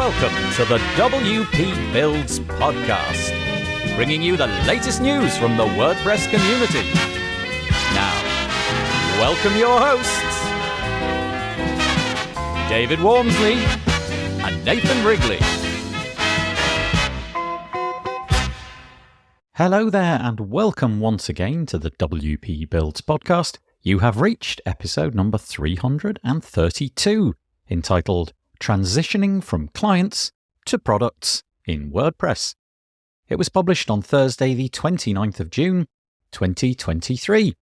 Welcome to the WP Builds podcast, bringing you the latest news from the WordPress community. Now, welcome your hosts, David Wormsley and Nathan Wrigley. Hello there, and welcome once again to the WP Builds podcast. You have reached episode number 332, entitled Transitioning from Clients to Products in WordPress. It was published on Thursday, the 29th of June, 2023.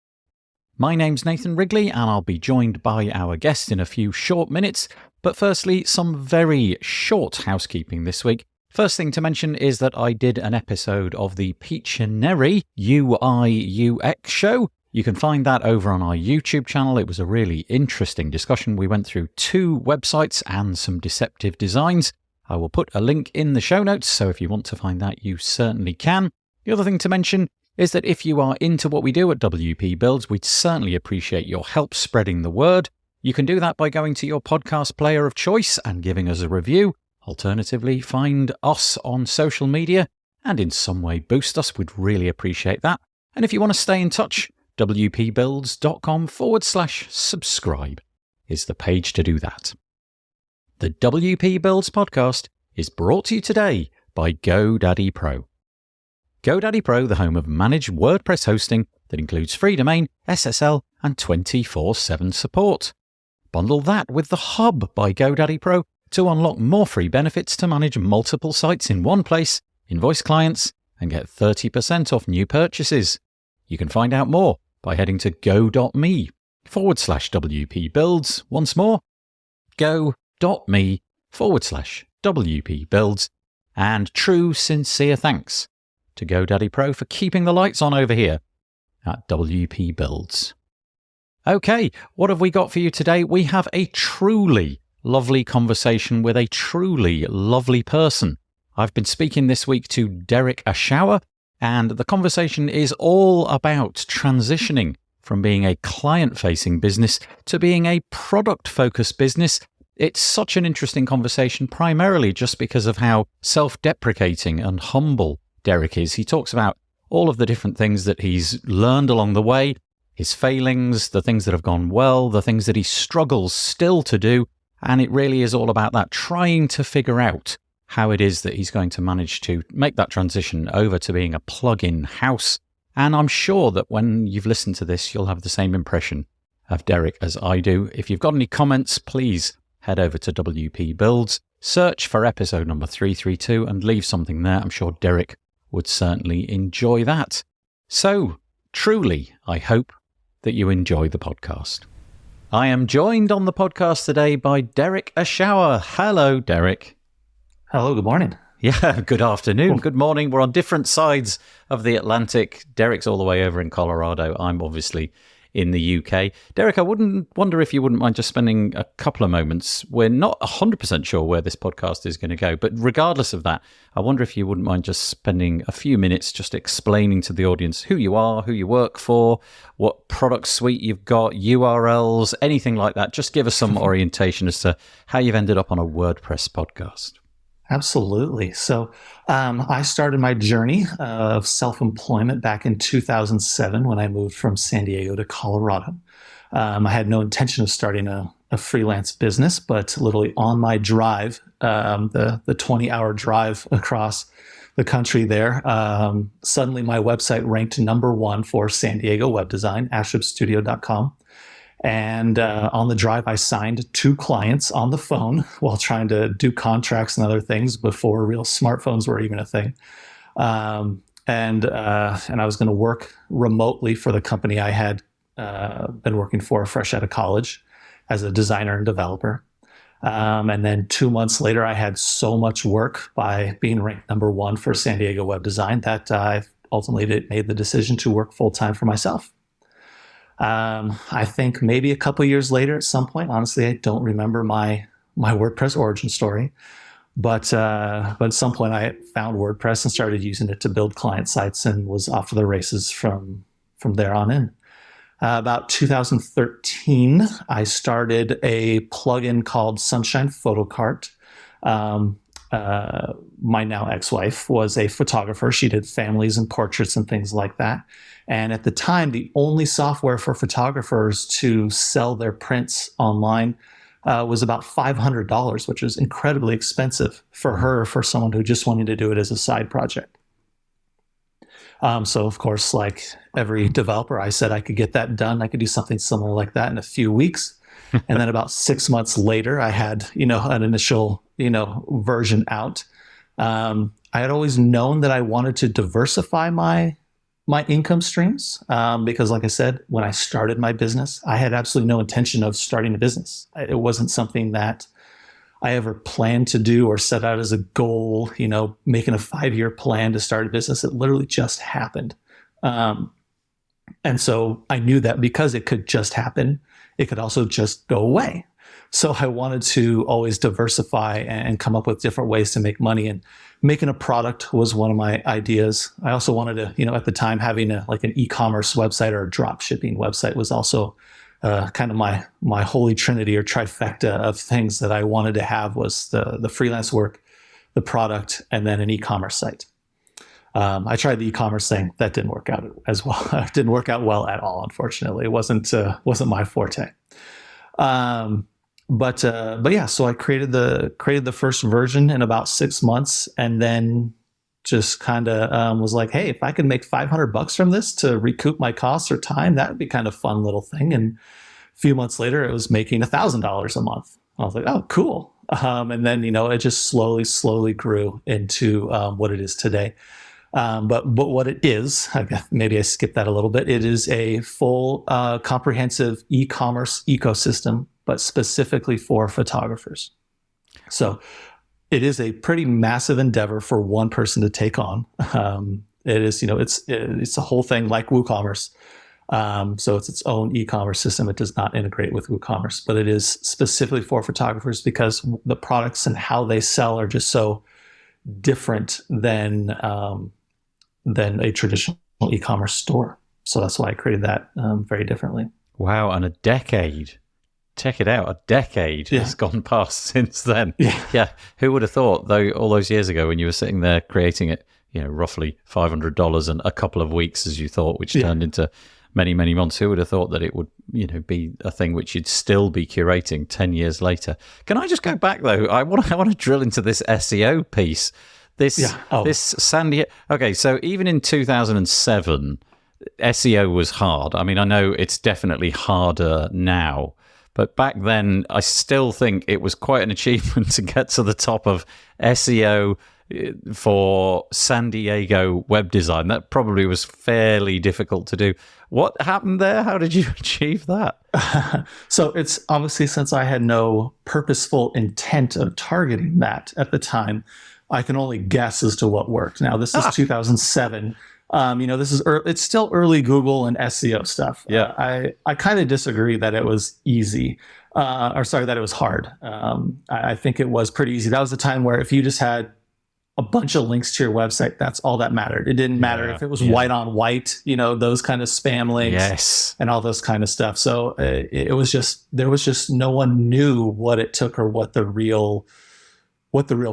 My name's Nathan Wrigley, and I'll be joined by our guest in a few short minutes. But firstly, some very short housekeeping this week. First thing to mention is that I did an episode of the Pictionary UI UX show. You can find that over on our YouTube channel. It was a really interesting discussion. We went through 2 websites and some deceptive designs. I will put a link in the show notes, so if you want to find that, you certainly can. The other thing to mention is that if you are into what we do at WP Builds, we'd certainly appreciate your help spreading the word. You can do that by going to your podcast player of choice and giving us a review. Alternatively, find us on social media and in some way boost us. We'd really appreciate that. And if you want to stay in touch, wpbuilds.com/subscribe is the page to do that. The WP Builds podcast is brought to you today by GoDaddy Pro. GoDaddy Pro, the home of managed WordPress hosting that includes free domain, SSL, and 24/7 support. Bundle that with the Hub by GoDaddy Pro to unlock more free benefits to manage multiple sites in one place, invoice clients, and get 30% off new purchases. You can find out more by heading to go.me/WP Builds. Once more, go.me/WP Builds. And true, sincere thanks to GoDaddy Pro for keeping the lights on over here at WP Builds. Okay, what have we got for you today? We have a truly lovely conversation with a truly lovely person. I've been speaking this week to Derek Ashour, and the conversation is all about transitioning from being a client-facing business to being a product-focused business. It's such an interesting conversation, primarily just because of how self-deprecating and humble Derek is. He talks about all of the different things that he's learned along the way, his failings, the things that have gone well, the things that he struggles still to do, and it really is all about that, trying to figure out how it is that he's going to manage to make that transition over to being a plug-in house. And I'm sure that when you've listened to this, you'll have the same impression of Derek as I do. If you've got any comments, please head over to WP Builds, search for episode number 332 and leave something there. I'm sure Derek would certainly enjoy that. So, truly, I hope that you enjoy the podcast. I am joined on the podcast today by Derek Ashour. Hello, Derek. Hello, good morning. Yeah, good afternoon, good morning. We're on different sides of the Atlantic. Derek's all the way over in Colorado. I'm obviously in the UK. Derek, I wonder if you wouldn't mind just spending a couple of moments. We're not 100% sure where this podcast is going to go, but regardless of that, I wonder if you wouldn't mind just spending a few minutes just explaining to the audience who you are, who you work for, what product suite you've got, URLs, anything like that. Just give us some orientation as to how you've ended up on a WordPress podcast. Absolutely. So I started my journey of self-employment back in 2007 when I moved from San Diego to Colorado. I had no intention of starting a freelance business, but literally on my drive, the 20-hour drive across the country there, suddenly my website ranked number 1 for San Diego web design, ashipstudio.com. And on the drive, I signed 2 clients on the phone while trying to do contracts and other things before real smartphones were even a thing. And I was going to work remotely for the company I had been working for fresh out of college as a designer and developer. And then 2 months later, I had so much work by being ranked number 1 for San Diego web design that I ultimately made the decision to work full-time for myself. I think maybe a couple years later at some point, honestly, I don't remember my WordPress origin story, but at some point I found WordPress and started using it to build client sites and was off to the races from there on in. About 2013, I started a plugin called Sunshine Photo Cart. my now ex-wife was a photographer. She did families and portraits and things like that. And at the time, the only software for photographers to sell their prints online was about $500, which is incredibly expensive for her, for someone who just wanted to do it as a side project. So of course, like every developer, I said I could get that done. I could do something similar like that in a few weeks. And then about 6 months later, I had, an initial, version out. I had always known that I wanted to diversify my income streams, because like I said, when I started my business, I had absolutely no intention of starting a business. It wasn't something that I ever planned to do or set out as a goal, making a 5-year plan to start a business. It literally just happened. And so I knew that because it could just happen, it could also just go away. So I wanted to always diversify and come up with different ways to make money, and making a product was one of my ideas. I also wanted to, at the time, having an e-commerce website or a drop shipping website was also kind of my holy trinity or trifecta of things that I wanted to have, was the freelance work, the product, and then an e-commerce site. I tried the e-commerce thing. That didn't work out as well. It didn't work out well at all, unfortunately. It wasn't my forte. But yeah, so I created the first version in about 6 months, and then just kind of was like, hey, if I could make $500 from this to recoup my costs or time, that would be kind of fun little thing. And a few months later, it was making $1,000 a month. I was like, oh, cool. And then, it just slowly grew into what it is today. But what it is, maybe I skipped that a little bit. It is a full, comprehensive e-commerce ecosystem, but specifically for photographers. So it is a pretty massive endeavor for one person to take on. It is, it's a whole thing like WooCommerce. So it's its own e-commerce system. It does not integrate with WooCommerce, but it is specifically for photographers because the products and how they sell are just so different than a traditional e-commerce store. So that's why I created that very differently. Wow, and a decade. Check it out, a decade has gone past since then. Yeah. Who would have thought, though, all those years ago when you were sitting there creating it, roughly $500 and a couple of weeks, as you thought, which turned into many, many months. Who would have thought that it would, be a thing which you'd still be curating 10 years later? Can I just go back, though? I want to drill into this SEO piece. This Sandy. Okay, so even in 2007, SEO was hard. I mean, I know it's definitely harder now, but back then, I still think it was quite an achievement to get to the top of SEO for San Diego web design. That probably was fairly difficult to do. What happened there? How did you achieve that? So it's obviously, since I had no purposeful intent of targeting that at the time, I can only guess as to what worked. Now, this is 2007. It's still early Google and SEO stuff. Yeah. I kind of disagree that it was easy, that it was hard. I think it was pretty easy. That was a time where if you just had a bunch of links to your website, that's all that mattered. It didn't matter if it was white on white, those kind of spam links and all those kind of stuff. So there was just no one knew what it took or what the real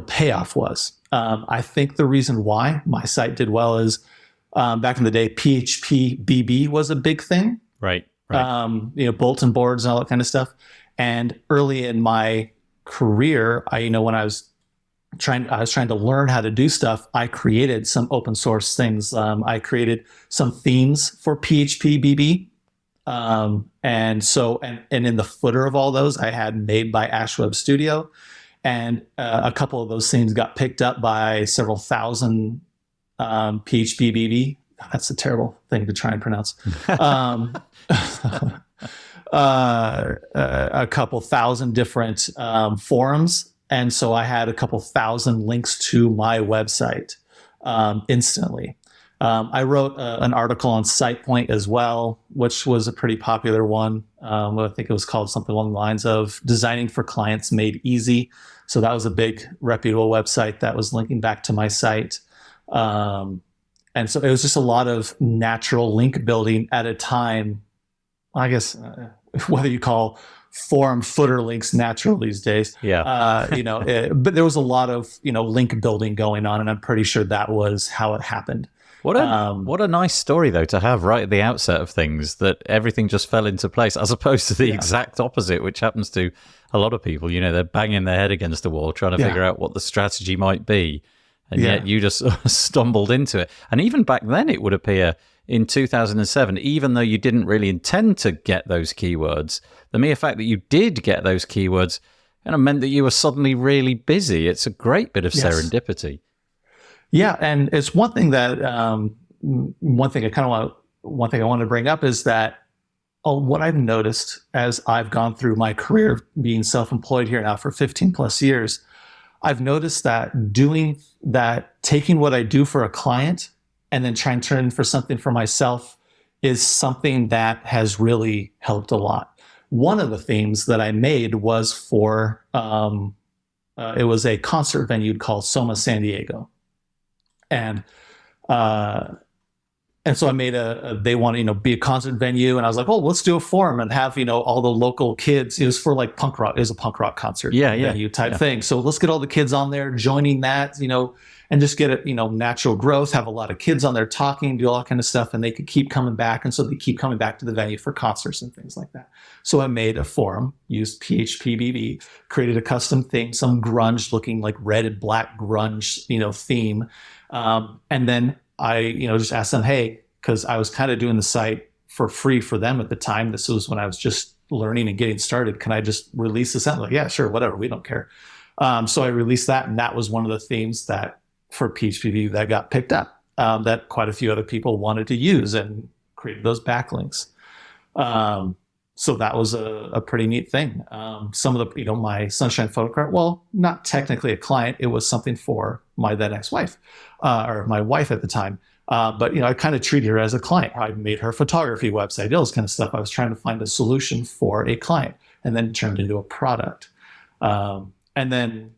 payoff was. I think the reason why my site did well is back in the day, PHP BB was a big thing. Right. Bulletin boards and all that kind of stuff. And early in my career, when I was trying to learn how to do stuff, I created some open source things. I created some themes for PHP BB. And in the footer of all those, I had Made by Ashweb Studio. And a couple of those themes got picked up by several thousand PHP BB. That's a terrible thing to try and pronounce. A couple thousand different forums. And so I had a couple thousand links to my website instantly. I wrote an article on SitePoint as well, which was a pretty popular one. I think it was called something along the lines of Designing for Clients Made Easy. So that was a big reputable website that was linking back to my site. And so it was just a lot of natural link building at a time, I guess, whether you call forum footer links natural these days. Yeah. But there was a lot of, link building going on, and I'm pretty sure that was how it happened. What a nice story, though, to have right at the outset of things, that everything just fell into place, as opposed to the exact opposite, which happens to a lot of people. They're banging their head against the wall trying to figure out what the strategy might be. And yet you just stumbled into it. And even back then, it would appear in 2007, even though you didn't really intend to get those keywords, the mere fact that you did get those keywords meant that you were suddenly really busy. It's a great bit of serendipity. Yeah, and it's one thing that one thing I want to bring up is that what I've noticed as I've gone through my career being self-employed here now for 15 plus years, I've noticed that doing that, taking what I do for a client and then trying to turn for something for myself is something that has really helped a lot. One of the themes that I made was for, it was a concert venue called Soma San Diego. And so I made they want to, be a concert venue. And I was like, oh, let's do a forum and have, all the local kids. It was for like punk rock. It was a punk rock concert venue type thing. So let's get all the kids on there joining that, and just get it, natural growth, have a lot of kids on there talking, do all that kind of stuff. And they could keep coming back. And so they keep coming back to the venue for concerts and things like that. So I made a forum, used PHPBB, created a custom theme, some grunge looking like red and black grunge, theme. And then I, just asked them, hey, because I was kind of doing the site for free for them at the time. This was when I was just learning and getting started. Can I just release this out? Like, yeah, sure, whatever. We don't care. So I released that, and that was one of the themes that for PHP that got picked up, that quite a few other people wanted to use and created those backlinks. So that was a pretty neat thing. Some of the, my Sunshine photo card, well, not technically a client. It was something for my then ex-wife, or my wife at the time. But, I kind of treated her as a client. I made her photography website, all this kind of stuff. I was trying to find a solution for a client, and then it turned into a product. And then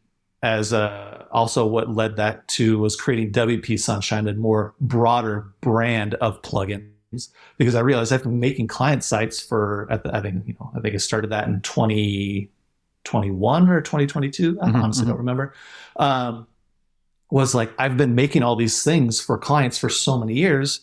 as also what led that to was creating WP Sunshine, a more broader brand of plugins, because I realized I've been making client sites for, I think I started that in 2021 or 2022. I honestly don't remember. Was like, I've been making all these things for clients for so many years.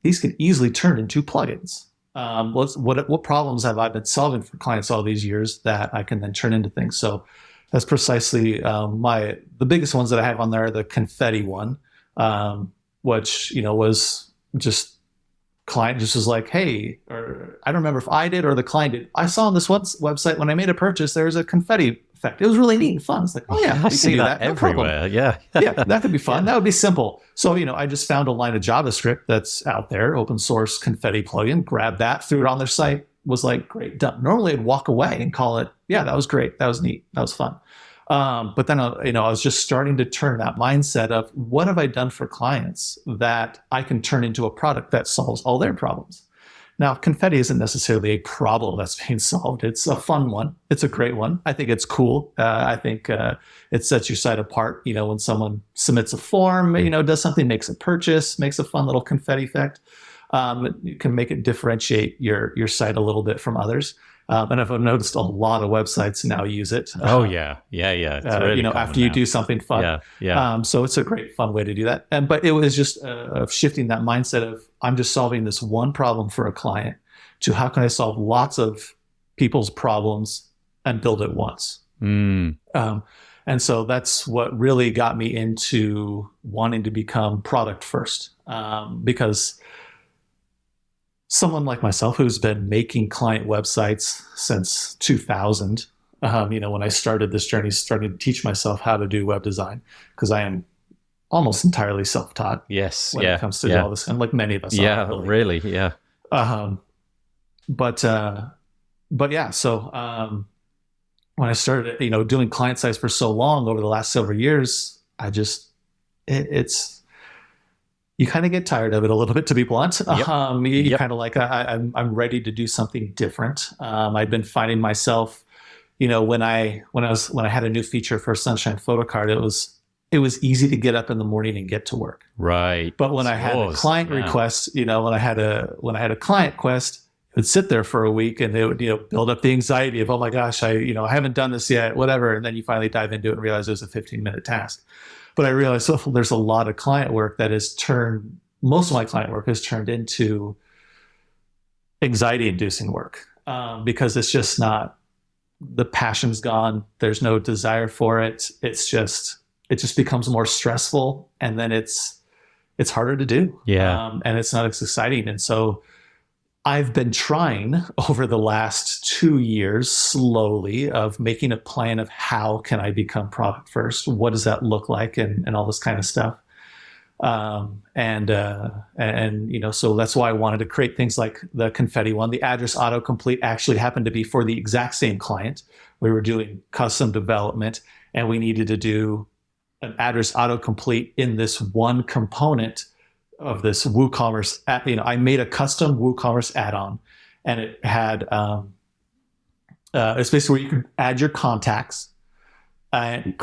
These could easily turn into plugins. What problems have I been solving for clients all these years that I can then turn into things? So that's precisely the biggest ones that I have on there. The confetti one, which was just client just was like, hey, or I don't remember if I did or the client did. I saw on this website when I made a purchase, there's a confetti effect. It was really neat and fun. It's like, oh yeah, I see that everywhere. Yeah. Yeah, that could be fun. That would be simple. So, I just found a line of JavaScript that's out there, open source confetti plugin, grabbed that, threw it on their site, was like, great, done. Normally I'd walk away and call it, yeah, that was great. That was neat. That was fun. But then, I was just starting to turn that mindset of what have I done for clients that I can turn into a product that solves all their problems. Now, confetti isn't necessarily a problem that's being solved. It's a fun one. It's a great one. I think it's cool. I think it sets your site apart. When someone submits a form, does something, makes a purchase, makes a fun little confetti effect. You can make it differentiate your site a little bit from others. And I've noticed a lot of websites now use it. Oh yeah. It's really after you do something fun. Yeah. So it's a great, fun way to do that. But it was just shifting that mindset of I'm just solving this one problem for a client to how can I solve lots of people's problems and build it once. And so that's what really got me into wanting to become product first, because someone like myself who's been making client websites since 2000, when I started this journey, starting to teach myself how to do web design, because I am almost entirely self-taught. Yes, when it comes to all this, and like many of us. Yeah, really. Yeah. But yeah, so when I started, doing client sites for so long over the last several years, I just it's. You kind of get tired of it a little bit, to be blunt. Yep. You kind of like, I'm ready to do something different. I've been finding myself, when I had a new feature for Sunshine Photo Card, it was easy to get up in the morning and get to work. Right. But when I had a client request, when I had a client quest, would sit there for a week and they would, build up the anxiety of, oh my gosh, I haven't done this yet, whatever. And then you finally dive into it and realize it was a 15-minute task. But I realized there's a lot of client work that most of my client work has turned into anxiety inducing work, because it's just not, the passion's gone. There's no desire for it. It just becomes more stressful, and then it's harder to do. Yeah. And it's not as exciting. And so I've been trying over the last 2 years slowly of making a plan of how can I become product first? What does that look like? And all this kind of stuff. So that's why I wanted to create things like the confetti one. The address autocomplete actually happened to be for the exact same client. We were doing custom development, and we needed to do an address autocomplete in this one component of this WooCommerce app. I made a custom WooCommerce add-on, and it had it's basically where you can add your contacts and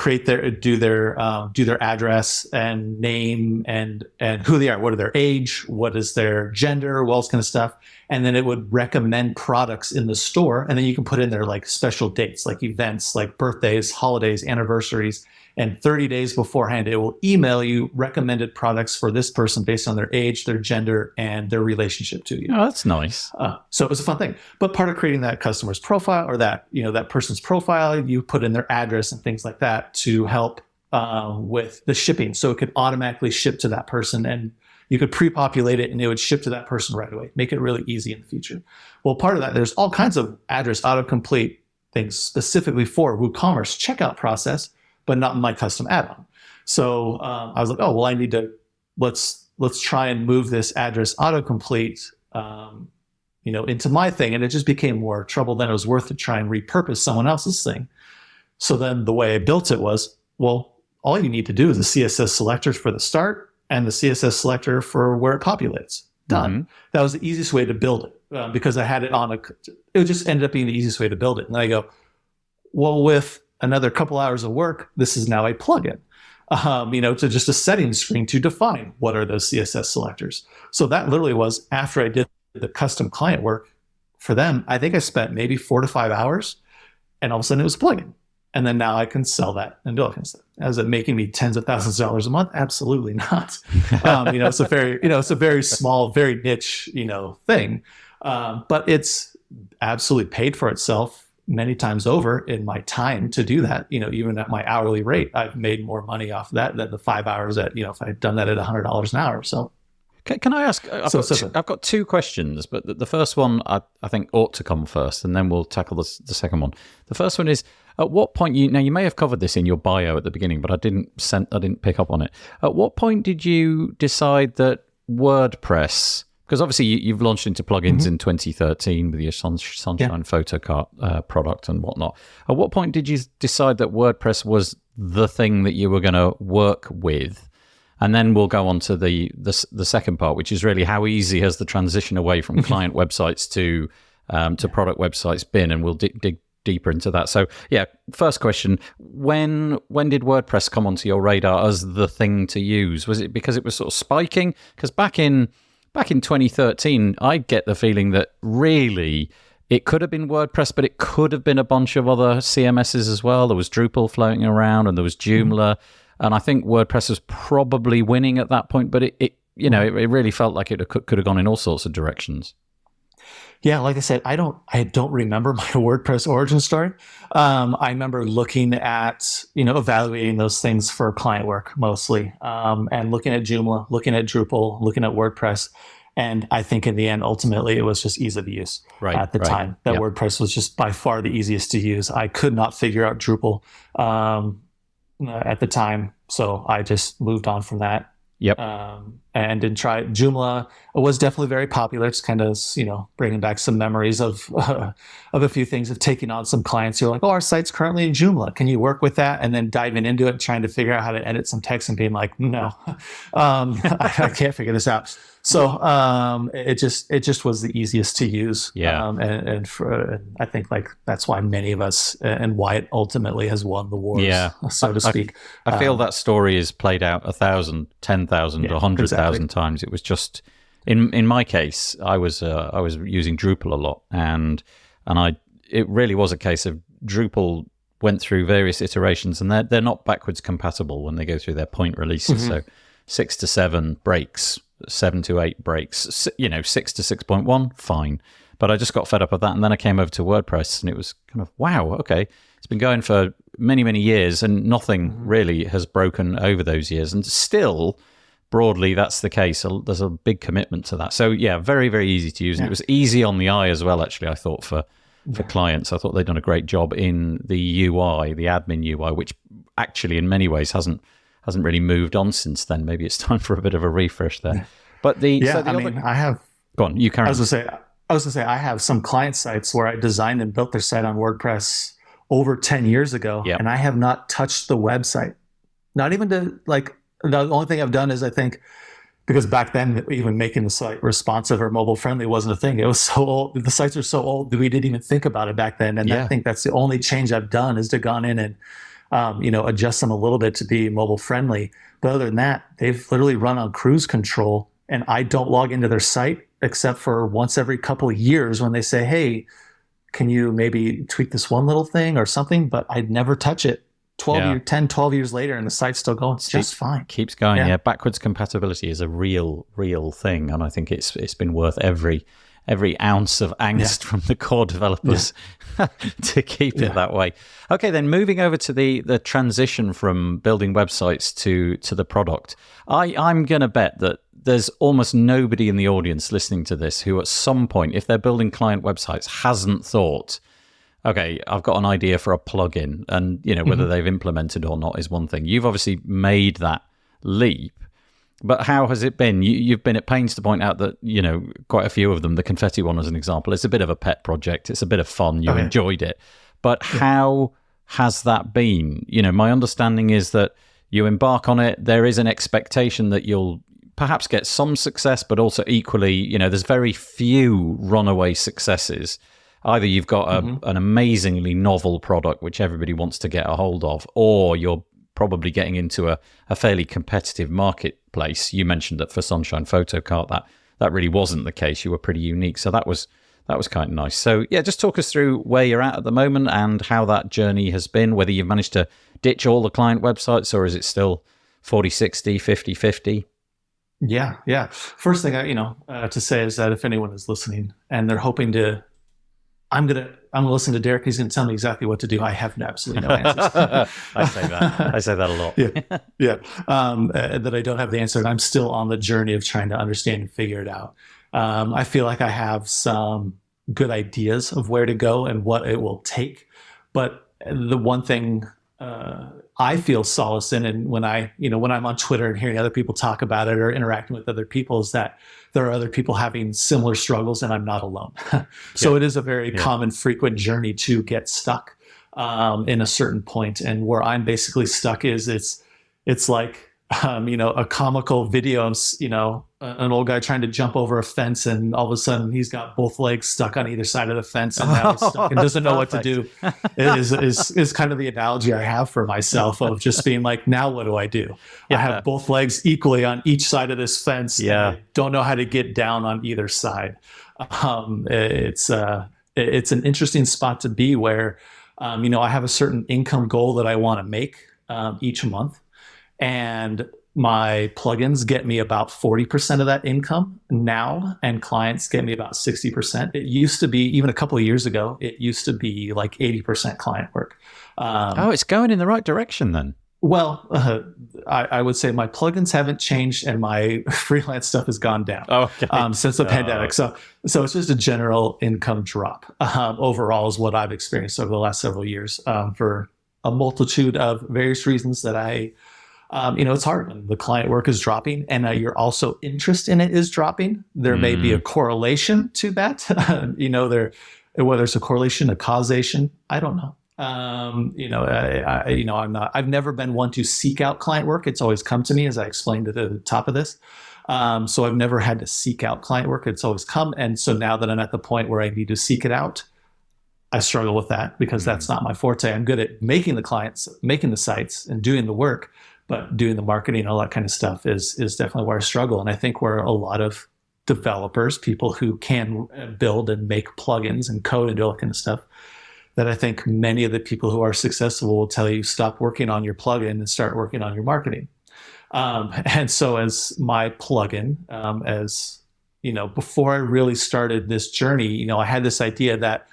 do their address and name and who they are, what are their age, what is their gender, all this kind of stuff. And then it would recommend products in the store. And then you can put in there like special dates, like events, like birthdays, holidays, anniversaries. And 30 days beforehand, it will email you recommended products for this person based on their age, their gender, and their relationship to you. Oh, that's nice. So it was a fun thing. But part of creating that customer's profile, or that person's profile, you put in their address and things like that to help with the shipping. So it could automatically ship to that person, and you could pre-populate it and it would ship to that person right away. Make it really easy in the future. Well, part of that, there's all kinds of address autocomplete things specifically for WooCommerce checkout process, but not in my custom add-on. So I was like, oh, well, I need to, let's try and move this address autocomplete, into my thing. And it just became more trouble than it was worth to try and repurpose someone else's thing. So then the way I built it was, well, all you need to do is the CSS selectors for the start and the CSS selector for where it populates. Done. Mm-hmm. That was the easiest way to build it, because I had it it just ended up being the easiest way to build it. And I go, well, with another couple hours of work, this is now a plugin, to just a settings screen to define what are those CSS selectors. So that literally was after I did the custom client work for them. I think I spent maybe 4 to 5 hours, and all of a sudden it was a plugin. And then now I can sell that and do all that kind of stuff. Is it making me tens of thousands of dollars a month? Absolutely not. It's a very small, very niche, thing. But it's absolutely paid for itself many times over in my time to do that. Even at my hourly rate, I've made more money off that than the 5 hours that, if I had done that at $100 an hour. So can I ask, I've got 2 questions, but the first one I think ought to come first, and then we'll tackle the second one. The first one is, at what point you may have covered this in your bio at the beginning, but I didn't pick up on it. At what point did you decide that WordPress, because obviously you've launched into plugins in 2013 with your Sunshine Photo Cart product and whatnot. At what point did you decide that WordPress was the thing that you were going to work with? And then we'll go on to the second part, which is really how easy has the transition away from client websites to product websites been, and we'll dig deeper into that. So yeah, first question, when did WordPress come onto your radar as the thing to use? Was it because it was sort of spiking? Because back in 2013, I get the feeling that really it could have been WordPress, but it could have been a bunch of other CMSs as well. There was Drupal floating around, and there was Joomla. And I think WordPress was probably winning at that point, but it really felt like it could have gone in all sorts of directions. Yeah, like I said, I don't remember my WordPress origin story. I remember looking at, evaluating those things for client work mostly, and looking at Joomla, looking at Drupal, looking at WordPress. And I think in the end, ultimately, it was just ease of use at the time. That WordPress was just by far the easiest to use. I could not figure out Drupal at the time, so I just moved on from that. And didn't try it. Joomla was definitely very popular. It's kind of, bringing back some memories of a few things, of taking on some clients who are like, oh, our site's currently in Joomla. Can you work with that? And then diving into it, trying to figure out how to edit some text and being like, no, I can't figure this out. So it just was the easiest to use. And I think like that's why many of us and why it ultimately has won the wars, so to speak. I feel that story is played out 1,000, 10,000, 100,000 times. It was just in my case, I was using Drupal a lot, and it really was a case of Drupal went through various iterations, and they're not backwards compatible when they go through their point releases. So 6 to 7 breaks, 7 to 8 breaks, 6 to 6.1, fine. But I just got fed up of that, and then I came over to WordPress, and it was kind of, wow, okay, it's been going for many, many years, and nothing really has broken over those years. And still, broadly, that's the case. There's a big commitment to that. So yeah, very, very easy to use. And it was easy on the eye as well, actually, I thought, for clients. I thought they'd done a great job in the UI, the admin UI, which actually in many ways hasn't really moved on since then. Maybe it's time for a bit of a refresh there. But I have... Go on, you carry on. I was going to say, I have some client sites where I designed and built their site on WordPress over 10 years ago, and I have not touched the website. Not even to, like, the only thing I've done is, I think, because back then, even making the site responsive or mobile friendly wasn't a thing. It was so old. The sites are so old that we didn't even think about it back then. And I think that's the only change I've done, is to gone in and, adjust them a little bit to be mobile friendly. But other than that, they've literally run on cruise control, and I don't log into their site except for once every couple of years when they say, hey, can you maybe tweak this one little thing or something? But I'd never touch it 12 years later, and the site's still going just fine. Keeps going. Yeah. Backwards compatibility is a real thing. And I think it's been worth every ounce of angst from the core developers to keep it that way. Okay, then moving over to the transition from building websites to the product. I'm going to bet that there's almost nobody in the audience listening to this who at some point, if they're building client websites, hasn't thought, okay, I've got an idea for a plugin, and whether they've implemented or not is one thing. You've obviously made that leap, but how has it been? You've been at pains to point out that quite a few of them. The confetti one, as an example, it's a bit of a pet project. It's a bit of fun. You enjoyed it, but how has that been? My understanding is that you embark on it. There is an expectation that you'll perhaps get some success, but also equally, there's very few runaway successes. Either you've got an amazingly novel product which everybody wants to get a hold of, or you're probably getting into a fairly competitive marketplace. You mentioned that for Sunshine Photocart, that really wasn't the case. You were pretty unique. So that was kind of nice. So yeah, just talk us through where you're at the moment and how that journey has been, whether you've managed to ditch all the client websites, or is it still 40-60, 50-50? Yeah. First thing to say is that if anyone is listening and they're hoping to, I'm gonna listen to Derek, he's gonna tell me exactly what to do, I have absolutely no answers. I say that a lot. That I don't have the answer, and I'm still on the journey of trying to understand and figure it out. I feel like I have some good ideas of where to go and what it will take, but the one thing I feel solace in, and when I'm on Twitter and hearing other people talk about it or interacting with other people, is that there are other people having similar struggles, and I'm not alone. So it is a very common, frequent journey to get stuck in a certain point. And where I'm basically stuck is it's like a comical video. An old guy trying to jump over a fence, and all of a sudden he's got both legs stuck on either side of the fence, and now he's stuck and doesn't know what to do. It is kind of the analogy I have for myself of just being like, now what do I do? I have both legs equally on each side of this fence. And I don't know how to get down on either side. It's an interesting spot to be where, I have a certain income goal that I want to make each month. And my plugins get me about 40% of that income now, and clients get me about 60%. It used to be, even a couple of years ago, it used to be like 80% client work. It's going in the right direction then. Well, I would say my plugins haven't changed, and my freelance stuff has gone down since the pandemic. So it's just a general income drop overall is what I've experienced over the last several years for a multitude of various reasons that it's hard when the client work is dropping, and your also interest in it is dropping. There may be a correlation to that. Whether it's a correlation, a causation, I don't know. I've never been one to seek out client work. It's always come to me, as I explained at the top of this. So I've never had to seek out client work. It's always come. And so now that I'm at the point where I need to seek it out, I struggle with that because that's not my forte. I'm good at making the clients, making the sites and doing the work, but doing the marketing and all that kind of stuff is definitely where I struggle. And I think where a lot of developers, people who can build and make plugins and code and do all that kind of stuff, that I think many of the people who are successful will tell you stop working on your plugin and start working on your marketing. And so as my plugin, as you know, before I really started this journey, you know, I had this idea that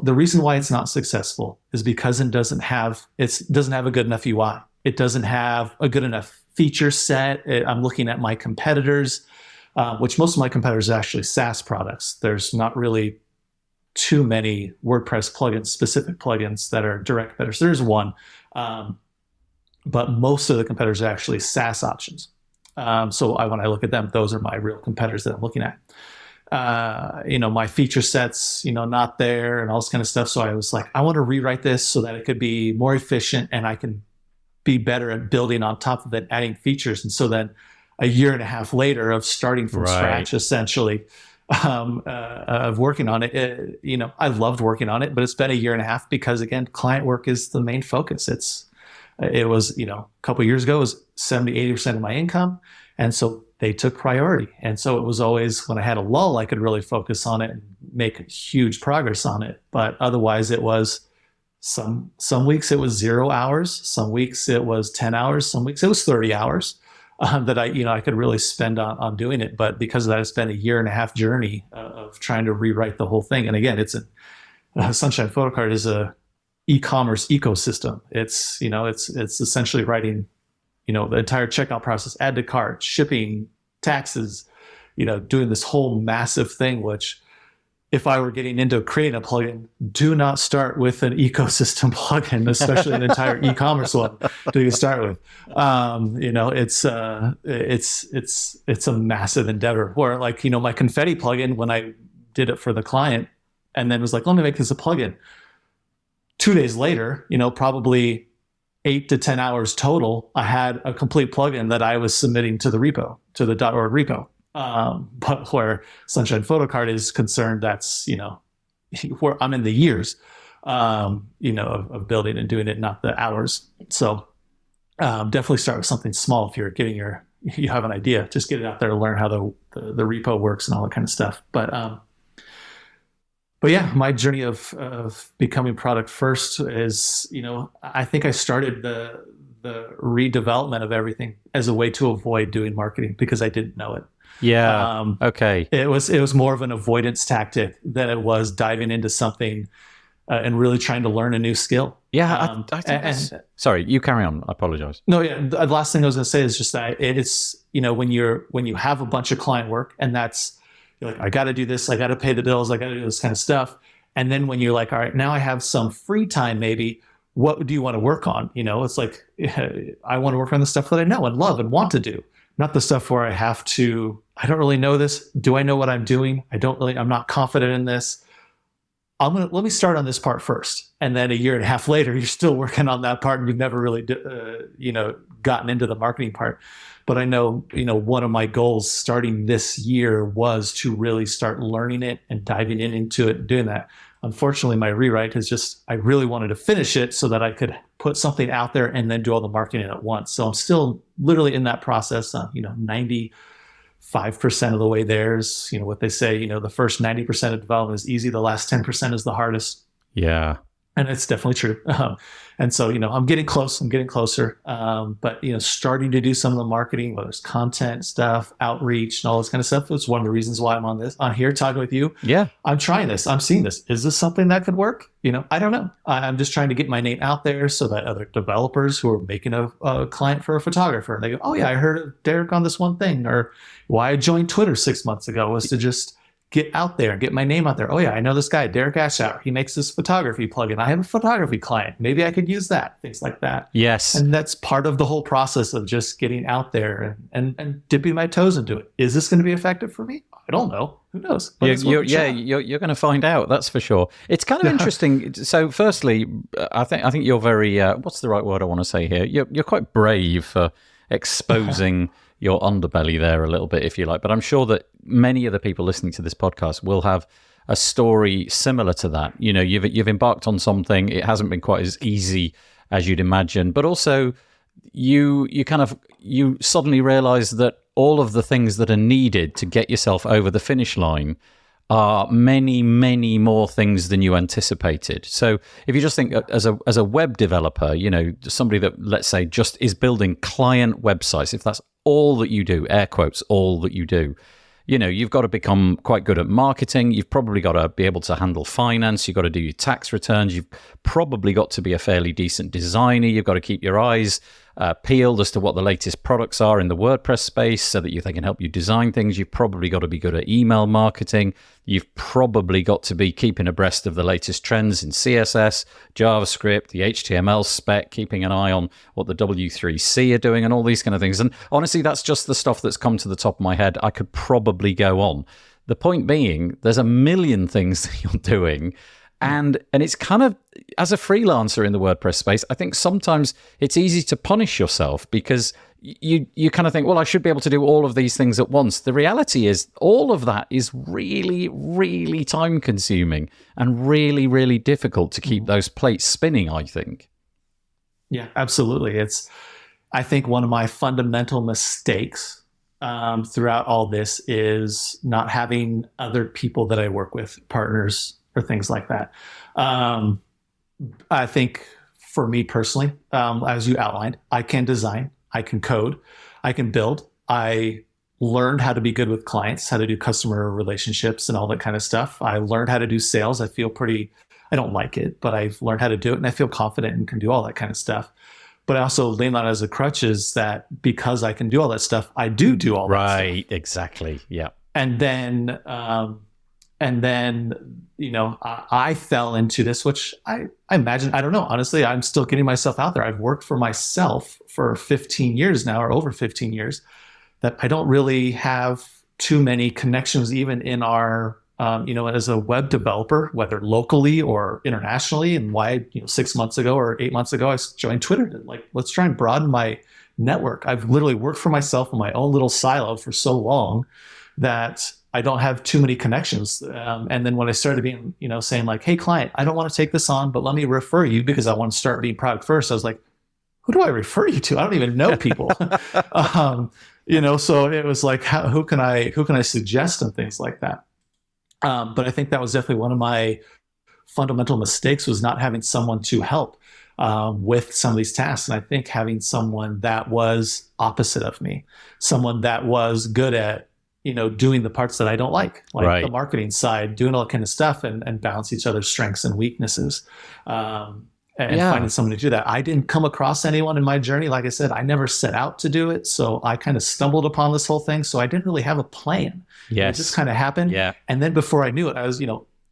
the reason why it's not successful is because it doesn't have a good enough UI. It doesn't have a good enough feature set. I'm looking at my competitors, which most of my competitors are actually SaaS products. There's not really too many WordPress plugins, specific plugins that are direct competitors. There's one, but most of the competitors are actually SaaS options. So when I look at them, those are my real competitors that I'm looking at. You know, my feature sets, you know, not there and all this kind of stuff. So I was like, I want to rewrite this so that it could be more efficient and I can be better at building on top of it, adding features. And so then a year and a half later of starting from scratch, essentially, of working on it, you know, I loved working on it, but it's been a year and a half because, again, client work is the main focus. It was, you know, a couple of years ago, it was 70-80% of my income. And so they took priority. And so it was always when I had a lull, I could really focus on it and make huge progress on it. But otherwise it was some weeks it was 0 hours. Some weeks it was 10 hours. Some weeks it was 30 hours that I could really spend on doing it. But because of that, it's been a year and a half journey of trying to rewrite the whole thing. And again, it's Sunshine Photo Card is a e-commerce ecosystem. It's essentially writing, you know, the entire checkout process, add to cart, shipping, taxes, you know, doing this whole massive thing, which if I were getting into creating a plugin, do not start with an ecosystem plugin, especially an entire e-commerce one to start with. You know, it's a massive endeavor. Or like, you know, my confetti plugin, when I did it for the client and then was like, let me make this a plugin. 2 days later, you know, probably 8 to 10 hours total, I had a complete plugin that I was submitting to the repo, to the .org repo. But where Sunshine Photo Card is concerned, that's, you know, where I'm in the years, you know, of building and doing it, not the hours. So definitely start with something small if you're you have an idea. Just get it out there to learn how the repo works and all that kind of stuff. But yeah, my journey of becoming product first is, you know, I think I started the redevelopment of everything as a way to avoid doing marketing because I didn't know it. Yeah. Okay. It was more of an avoidance tactic than it was diving into something and really trying to learn a new skill. Yeah. I think sorry, you carry on. I apologize. No, yeah. The last thing I was going to say is just that it's, you know, when you have a bunch of client work and that's, you're like, I got to do this, I got to pay the bills, I got to do this kind of stuff. And then when you're like, all right, now I have some free time, maybe, what do you want to work on? You know, it's like, I want to work on the stuff that I know and love and want to do, not the stuff where I don't really know this. Do I know what I'm doing? I'm not confident in this. Let me start on this part first. And then a year and a half later, you're still working on that part and you've never really, you know, gotten into the marketing part. But I know, you know, one of my goals starting this year was to really start learning it and diving into it and doing that. Unfortunately, my rewrite is I really wanted to finish it so that I could put something out there and then do all the marketing at once. So I'm still literally in that process, you know, 95% of the way there's, you know, what they say, you know, the first 90% of development is easy. The last 10% is the hardest. Yeah. And it's definitely true. And so, you know, I'm getting closer. But, you know, starting to do some of the marketing, whether it's content stuff, outreach, and all this kind of stuff. It's one of the reasons why I'm on here talking with you. Yeah. I'm trying this. I'm seeing this. Is this something that could work? You know, I don't know. I'm just trying to get my name out there so that other developers who are making a client for a photographer, they go, oh yeah, I heard of Derek on this one thing. Or why I joined Twitter 6 months ago was to just get out there and get my name out there. Oh yeah, I know this guy, Derek Ashauer. He makes this photography plugin. I have a photography client. Maybe I could use that. Things like that. Yes. And that's part of the whole process of just getting out there and dipping my toes into it. Is this going to be effective for me? I don't know. Who knows? You're going to find out. That's for sure. It's kind of interesting. So, firstly, I think you're very. What's the right word I want to say here? You're quite brave for exposing your underbelly there a little bit, if you like. But I'm sure that many of the people listening to this podcast will have a story similar to that. You know, you've embarked on something. It hasn't been quite as easy as you'd imagine, but also you suddenly realize that all of the things that are needed to get yourself over the finish line are many, many more things than you anticipated. So if you just think as a web developer, somebody that, let's say, just is building client websites, if that's all that you do, air quotes, all that you do, you've got to become quite good at marketing. You've probably got to be able to handle finance. You've got to do your tax returns. You've probably got to be a fairly decent designer. You've got to keep your eyes peeled as to what the latest products are in the WordPress space so that they can help you design things. You've probably got to be good at email marketing. You've probably got to be keeping abreast of the latest trends in CSS, JavaScript, the HTML spec, keeping an eye on what the W3C are doing and all these kind of things. And honestly, that's just the stuff that's come to the top of my head. I could probably go on. The point being, there's a million things that you're doing. And it's kind of, as a freelancer in the WordPress space, I think sometimes it's easy to punish yourself because you kind of think, well, I should be able to do all of these things at once. The reality is all of that is really, really time consuming and really, really difficult to keep those plates spinning, I think. Yeah, absolutely. I think one of my fundamental mistakes throughout all this is not having other people that I work with, partners, or things like that. I think for me personally, as you outlined, I can design, I can code, I can build. I learned how to be good with clients, how to do customer relationships and all that kind of stuff. I learned how to do sales. I don't like it, but I've learned how to do it and I feel confident and can do all that kind of stuff. But I also lean on it as a crutch is that because I can do all that stuff, I do all that stuff. Right, exactly. Yeah. And then, I fell into this, which I imagine, I don't know, honestly, I'm still getting myself out there. I've worked for myself for 15 years now, or over 15 years, that I don't really have too many connections, even in our, as a web developer, whether locally or internationally. And why, 6 months ago or 8 months ago, I joined Twitter. Let's try and broaden my network. I've literally worked for myself in my own little silo for so long that I don't have too many connections. And then when I started being, saying like, hey, client, I don't want to take this on, but let me refer you because I want to start being product first. I was like, who do I refer you to? I don't even know people. So it was like, who can I suggest and things like that. But I think that was definitely one of my fundamental mistakes was not having someone to help with some of these tasks. And I think having someone that was opposite of me, someone that was good at, doing the parts that I don't like right. The marketing side, doing all that kind of stuff and balance each other's strengths and weaknesses. And finding someone to do that. I didn't come across anyone in my journey. Like I said, I never set out to do it. So I kind of stumbled upon this whole thing. So I didn't really have a plan. Yes. It just kind of happened. Yeah. And then before I knew it, I was,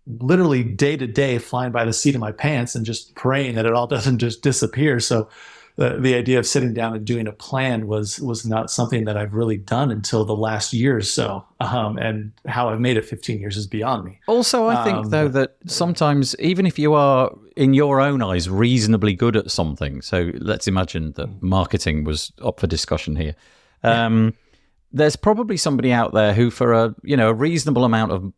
literally day to day flying by the seat of my pants and just praying that it all doesn't just disappear. So the idea of sitting down and doing a plan was not something that I've really done until the last year or so. And how I've made it 15 years is beyond me. Also, I think, though, that sometimes, even if you are, in your own eyes, reasonably good at something, so let's imagine that marketing was up for discussion here, there's probably somebody out there who, for a reasonable amount of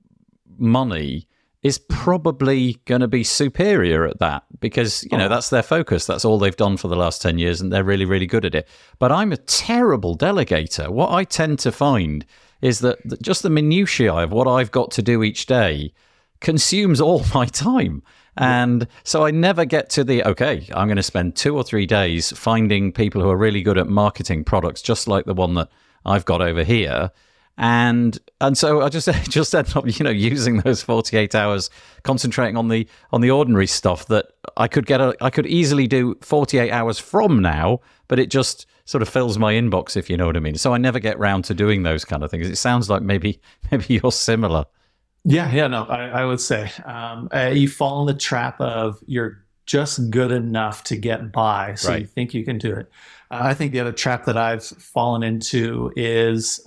money, is probably going to be superior at that because, that's their focus. That's all they've done for the last 10 years and they're really, really good at it. But I'm a terrible delegator. What I tend to find is that just the minutiae of what I've got to do each day consumes all my time. And so I never get to I'm going to spend 2 or 3 days finding people who are really good at marketing products, just like the one that I've got over here. And so I just ended up, using those 48 hours concentrating on the ordinary stuff that I could easily do 48 hours from now, but it just sort of fills my inbox, if you know what I mean. So I never get round to doing those kind of things. It sounds like maybe you're similar. Yeah, no, I would say you fall in the trap of you're just good enough to get by, so you think you can do it. I think the other trap that I've fallen into is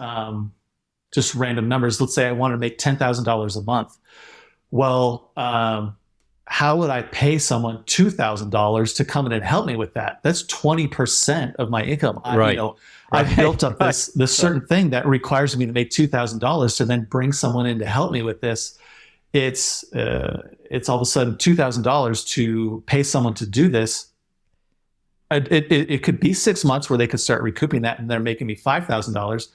just random numbers. Let's say I want to make $10,000 a month. Well, how would I pay someone $2,000 to come in and help me with that? That's 20% of my income. I've built up this certain thing that requires me to make $2,000 to then bring someone in to help me with this. It's all of a sudden $2,000 to pay someone to do this. It could be 6 months where they could start recouping that and they're making me $5,000.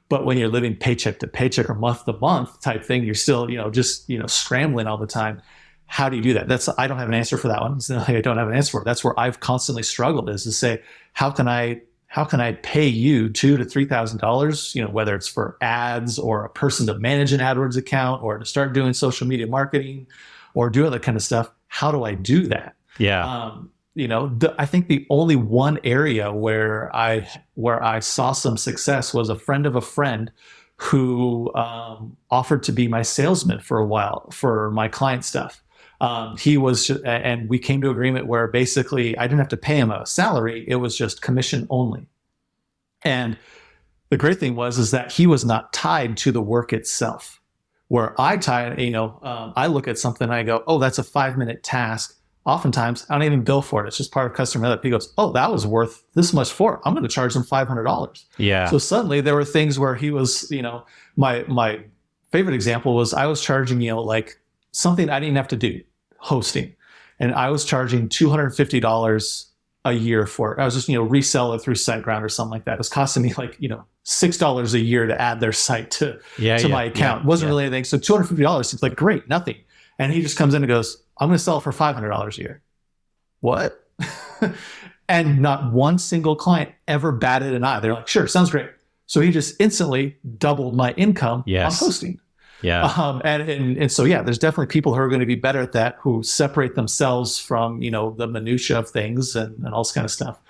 But when you're living paycheck to paycheck or month to month type thing, you're still, just, scrambling all the time. How do you do that? I don't have an answer for that one. It's not like I don't have an answer for it. That's where I've constantly struggled, is to say, how can I pay you $2,000 to $3,000, whether it's for ads or a person to manage an AdWords account or to start doing social media marketing or do other kind of stuff. How do I do that? Yeah. I think the only one area where I saw some success was a friend of a friend who offered to be my salesman for a while for my client stuff. And we came to agreement where basically I didn't have to pay him a salary. It was just commission only. And the great thing is that he was not tied to the work itself. Where I I look at something and I go, oh, that's a 5-minute task. Oftentimes I don't even bill for it. It's just part of customer that he goes, oh, that was worth this much for it. I'm going to charge him $500. Yeah. So suddenly there were things where he was, my favorite example was I was charging, like something I didn't have to do, hosting. And I was charging $250 a year for it. I was just, resell it through SiteGround or something like that. It was costing me like, $6 a year to add their site to my account. It wasn't really anything. So $250 seems like great, nothing. And he just comes in and goes, I'm going to sell it for $500 a year. What? And not one single client ever batted an eye. They're like, sure, sounds great. So he just instantly doubled my income on hosting. Yeah. And so, there's definitely people who are going to be better at that, who separate themselves from, the minutia of things and all this kind of stuff.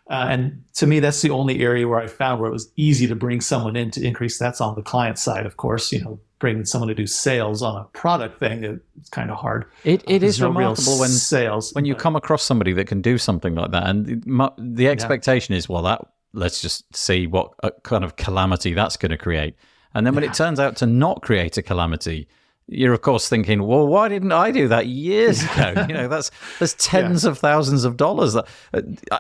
And to me, that's the only area where I found where it was easy to bring someone in to increase. That's on the client side, of course. Bringing someone to do sales on a product thing, it's kind of hard. It is remarkable when you but come across somebody that can do something like that. And the expectation is, well, let's just see what kind of calamity that's going to create. And then when it turns out to not create a calamity, you're of course thinking, well, why didn't I do that years ago? There's tens of thousands of dollars.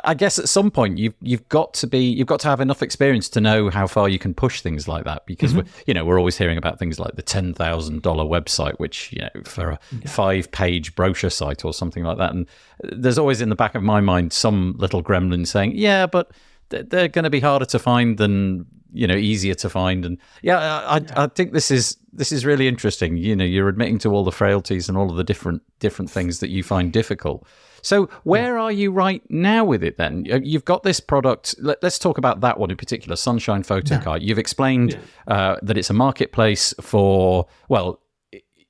I guess at some point you've got to have enough experience to know how far you can push things like that, because we're always hearing about things like the $10,000 website, which for a 5-page brochure site or something like that. And there's always in the back of my mind some little gremlin saying, yeah, but they're going to be harder to find than easier to find. And I think this is really interesting. You're admitting to all the frailties and all of the different things that you find difficult. So where are you right now with it then? You've got this product. Let's talk about that one in particular, Sunshine Photo Card. You've explained that it's a marketplace for,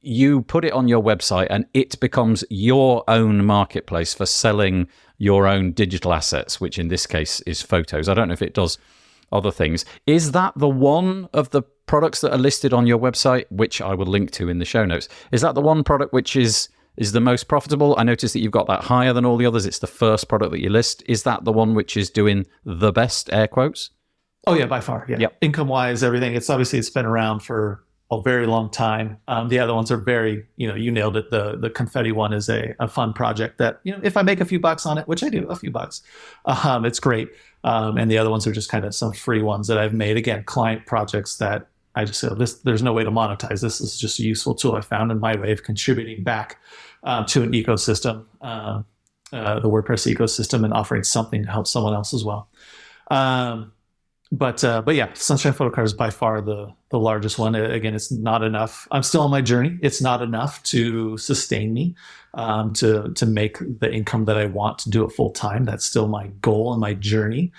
you put it on your website and it becomes your own marketplace for selling your own digital assets, which in this case is photos. I don't know if it does other things. Is that the one of the products that are listed on your website, which I will link to in the show notes? Is that the one product which is the most profitable? I noticed that you've got that higher than all the others. It's the first product that you list. Is that the one which is doing the best, air quotes? Oh yeah, by far. Yeah. Yep. Income-wise, everything. It's been around for a very long time. The other ones are very, you nailed it. The confetti one is a fun project that, if I make a few bucks on it, which I do, a few bucks, it's great. And the other ones are just kind of some free ones that I've made. Again, client projects that I just said, there's no way to monetize. This is just a useful tool I found in my way of contributing back to an ecosystem, the WordPress ecosystem, and offering something to help someone else as well. But yeah, Sunshine Photo Card is by far the largest one. Again, it's not enough. I'm still on my journey. It's not enough to sustain me, to make the income that I want to do it full time. That's still my goal and my journey.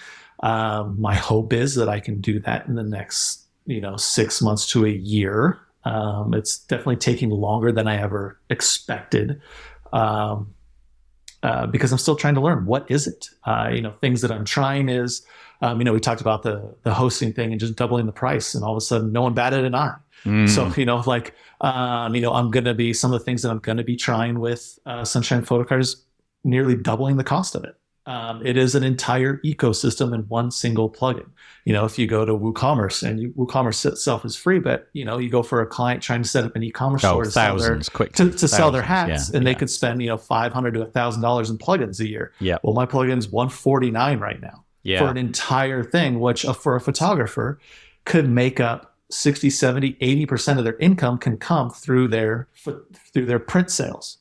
My hope is that I can do that in the next, 6 months to a year. It's definitely taking longer than I ever expected. Because I'm still trying to learn. What is it? Things that I'm trying is, we talked about the hosting thing and just doubling the price, and all of a sudden no one batted an eye. So, I'm going to be, some of the things that I'm going to be trying with Sunshine Photo Card is nearly doubling the cost of it. It is an entire ecosystem in one single plugin. If you go to WooCommerce, and WooCommerce itself is free, but you go for a client trying to set up an e-commerce store to sell their hats, and they could spend $500 to $1,000 in plugins a year. Yeah. Well, my plugin's $149 right now for an entire thing, which for a photographer could make up 60, 70, 80% of their income can come through their print sales.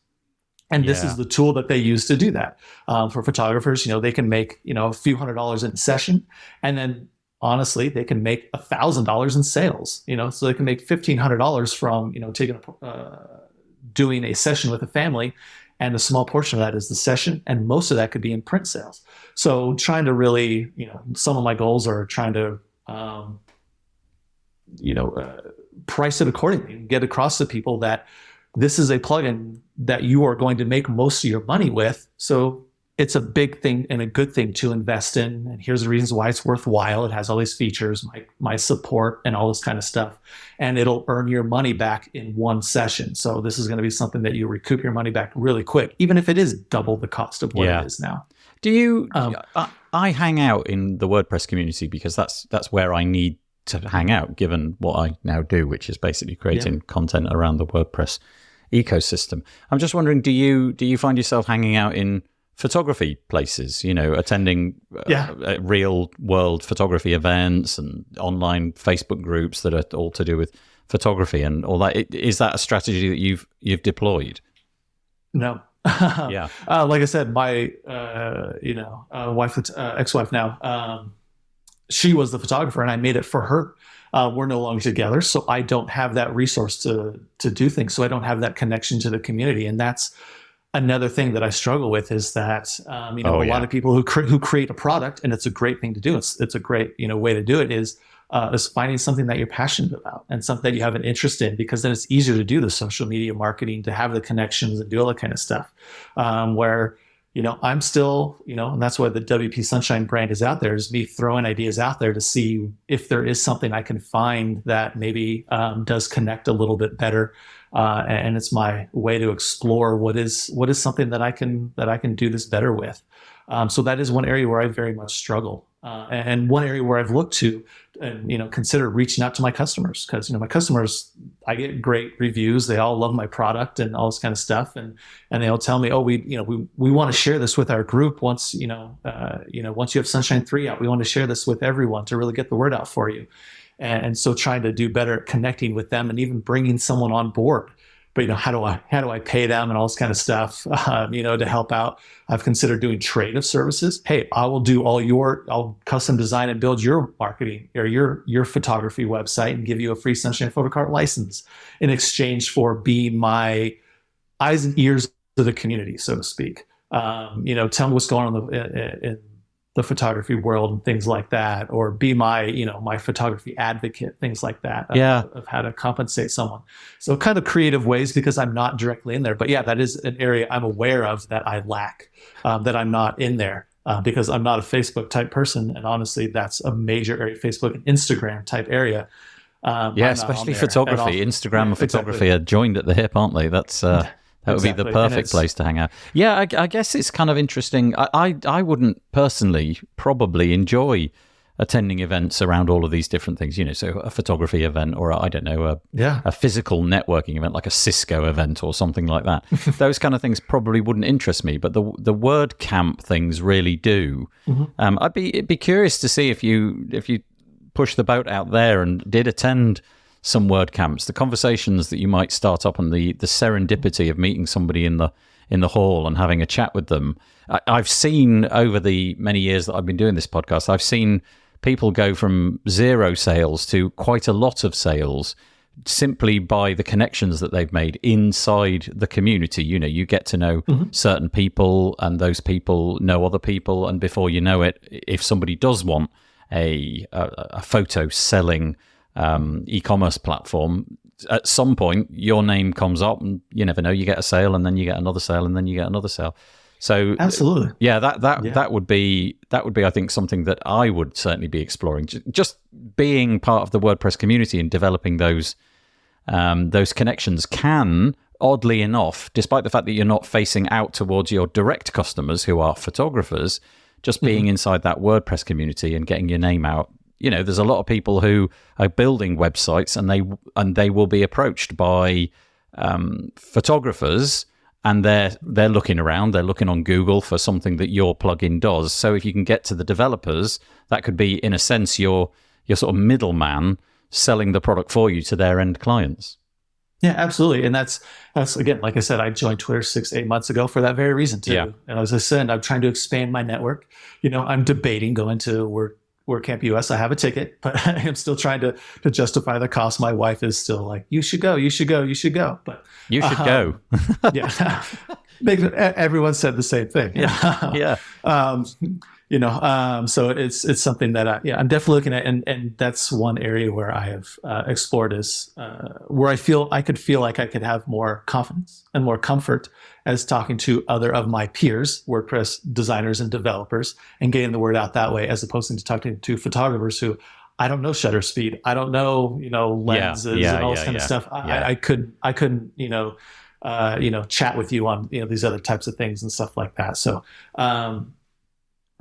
And this is the tool that they use to do that. For photographers, they can make, a few $100s in a session. And then honestly, they can make $1,000 in sales, so they can make $1,500 from, doing a session with a family. And a small portion of that is the session. And most of that could be in print sales. So trying to really, some of my goals are trying to, price it accordingly and get across to people that this is a plugin that you are going to make most of your money with. So it's a big thing and a good thing to invest in. And here's the reasons why it's worthwhile. It has all these features, my support and all this kind of stuff. And it'll earn your money back in one session. So this is going to be something that you recoup your money back really quick, even if it is double the cost of what it is now. Do you, I hang out in the WordPress community because that's where I need to hang out, given what I now do, which is basically creating content around the WordPress ecosystem. I'm just wondering, do you find yourself hanging out in photography places, attending real world photography events and online Facebook groups that are all to do with photography and all that? Is that a strategy that you've deployed? No. Yeah. Like I said, my wife, ex-wife now, she was the photographer and I made it for her. We're no longer together, so I don't have that resource to do things. So I don't have that connection to the community, and that's another thing that I struggle with is that, a lot of people who create a product, and it's a great thing to do. It's a great, way to do it is finding something that you're passionate about and something that you have an interest in, because then it's easier to do the social media marketing, to have the connections and do all that kind of stuff. Where, I'm still, and that's why the WP Sunshine brand is out there, is me throwing ideas out there to see if there is something I can find that maybe does connect a little bit better. And it's my way to explore what is something that I can do this better with. So that is one area where I very much struggle, and one area where I've looked to and consider reaching out to my customers, because my customers, I get great reviews. They all love my product and all this kind of stuff, and they all tell me, oh, we want to share this with our group once once you have Sunshine 3 out, we want to share this with everyone to really get the word out for you. And so trying to do better at connecting with them and even bringing someone on board. But, how do I pay them and all this kind of stuff, to help out. I've considered doing trade of services. Hey, I'll custom design and build your marketing or your photography website and give you a free Sunshine Photo Cart license in exchange for being my eyes and ears to the community, so to speak. Tell me what's going on in the photography world and things like that, or be my, my photography advocate, things like that, of how to compensate someone. So kind of creative ways, because I'm not directly in there. But yeah, that is an area I'm aware of that I lack, that I'm not in there, because I'm not a Facebook type person. And honestly, that's a major area, Facebook and Instagram type area. Especially photography. Instagram and photography are joined at the hip, aren't they? That's... That would be the perfect place to hang out. Yeah, I guess it's kind of interesting. I wouldn't personally probably enjoy attending events around all of these different things, so a photography event or a physical networking event like a Cisco event or something like that. Those kind of things probably wouldn't interest me, but the WordCamp things really do. Mm-hmm. I'd be curious to see if you push the boat out there and did attend some WordCamps, the conversations that you might start up and the serendipity of meeting somebody in the hall and having a chat with them. I've seen over the many years that I've been doing this podcast, I've seen people go from 0 sales to quite a lot of sales simply by the connections that they've made inside the community. You get to know certain people, and those people know other people, and before you know it, if somebody does want a photo selling e-commerce platform, at some point your name comes up, and you never know, you get a sale, and then you get another sale, and then you get another sale. So absolutely, that would be I think something that I would certainly be exploring. Just being part of the WordPress community and developing those connections can, oddly enough, despite the fact that you're not facing out towards your direct customers who are photographers, just being inside that WordPress community and getting your name out. There's a lot of people who are building websites, and they will be approached by photographers, and they're looking around, they're looking on Google for something that your plugin does. So if you can get to the developers, that could be, in a sense, your sort of middleman selling the product for you to their end clients. Yeah, absolutely. And that's again, like I said, I joined Twitter 6-8 months ago for that very reason too. Yeah. And as I said, I'm trying to expand my network. I'm debating going to WordCamp US. I have a ticket, but I'm still trying to justify the cost. My wife is still like, you should go, you should go, you should go. But you should go. Yeah. Everyone said the same thing. Yeah. So it's something that I'm definitely looking at, and that's one area where I have explored is where I could feel like I could have more confidence and more comfort as talking to other of my peers, WordPress designers and developers, and getting the word out that way, as opposed to talking to photographers who I don't know shutter speed, I don't know lenses and all this kind of stuff. I couldn't chat with you on these other types of things and stuff like that. So.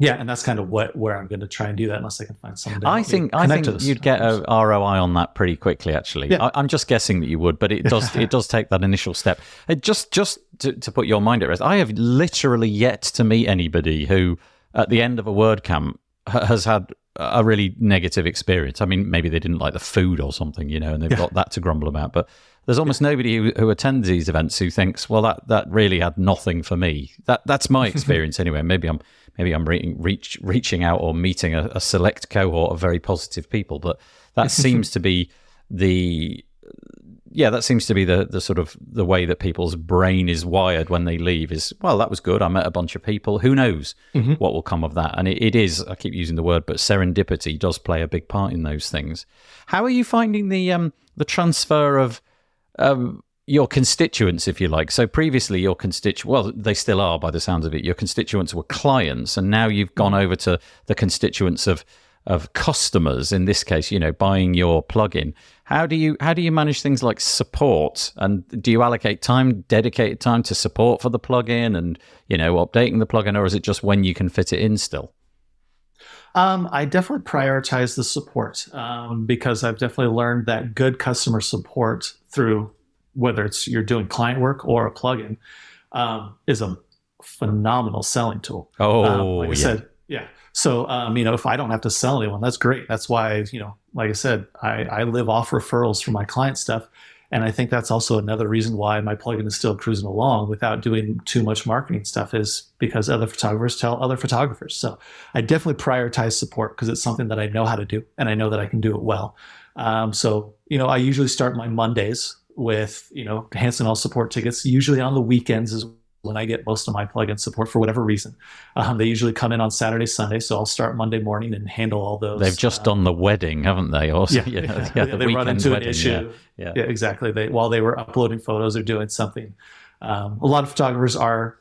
And that's kind of where I'm going to try and do that, unless I can find someone. I think you'd get a ROI on that pretty quickly. Actually, yeah. I'm just guessing that you would, but it does take that initial step. Just to put your mind at rest, I have literally yet to meet anybody who, at the end of a WordCamp, has had a really negative experience. I mean, maybe they didn't like the food or something, and they've got that to grumble about. But there's almost nobody who attends these events who thinks, well, that really had nothing for me. That's my experience anyway. Maybe I'm reaching out or meeting a select cohort of very positive people, but that seems to be the sort of the way that people's brain is wired when they leave is, well, that was good. I met a bunch of people. Who knows what will come of that? And it is, I keep using the word, but serendipity does play a big part in those things. How are you finding the transfer of your constituents, if you like? So previously your they still are by the sounds of it, your constituents were clients, and now you've gone over to the constituents of customers, in this case, buying your plugin. How do you manage things like support, and do you allocate dedicated time to support for the plugin and updating the plugin, or is it just when you can fit it in still? I definitely prioritize the support because I've definitely learned that good customer support through whether it's you're doing client work or a plugin is a phenomenal selling tool. Like I said, yeah. So, if I don't have to sell anyone, that's great. That's why, like I said, I live off referrals for my client stuff. And I think that's also another reason why my plugin is still cruising along without doing too much marketing stuff, is because other photographers tell other photographers. So I definitely prioritize support because it's something that I know how to do and I know that I can do it well. I usually start my Mondays with, Hanson All support tickets. Usually on the weekends is when I get most of my plugin support for whatever reason. They usually come in on Saturday, Sunday, so I'll start Monday morning and handle all those. They've just done the wedding, haven't they? Also, they run into an issue. Yeah, exactly. While they were uploading photos or doing something. A lot of photographers are,